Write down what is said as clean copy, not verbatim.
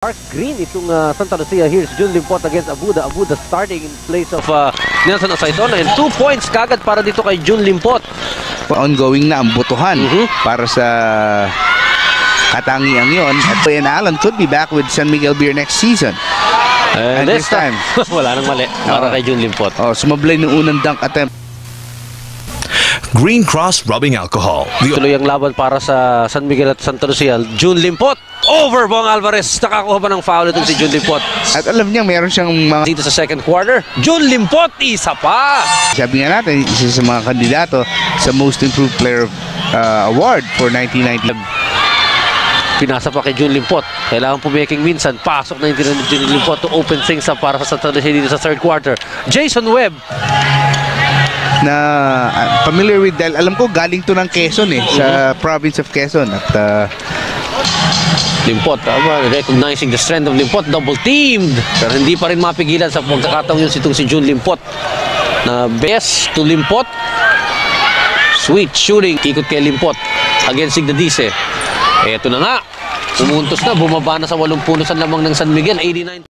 Dark green itong Santa Lucia. Here's Jun Limpot against Abuda. Abuda starting in place of Nelson Asaitona, and 2 points kagad para dito kay Jun Limpot. Ongoing na ang botohan para sa katangiang yon. At Ian Allen could be back with San Miguel Beer next season. And this time wala nang mali para kay Jun Limpot. Sumablay ng unang dunk attempt. Green Cross Rubbing Alcohol. Tuloy ang laban para sa San Miguel at Santa Lucia. Jun Limpot over Bong Alvarez. Nakakuha pa ng foul itong si Jun Limpot. At alam niya meron siyang mga... Dito sa second quarter, Jun Limpot isa pa. Sabi nga natin, isa sa mga kandidato sa Most Improved Player Award for 1990. Pinasa pa kay Jun Limpot. Kailangan pumaking minsan. Pasok na yung Jun Limpot to open things up para sa Santa Lucia dito sa third quarter. Jason Webb Na familiar with dahil alam ko galing to ng Quezon sa province of Quezon. At Limpot, recognizing the strength of Limpot, double teamed, pero hindi pa rin mapigilan sa pagkakataong yun itong si Jun Limpot. Na best to Limpot, sweet shooting, ikot kay Limpot against Sigdadice. Eto na nga, umuntos na, bumaba na sa 8 punusan lamang ng San Miguel, 89.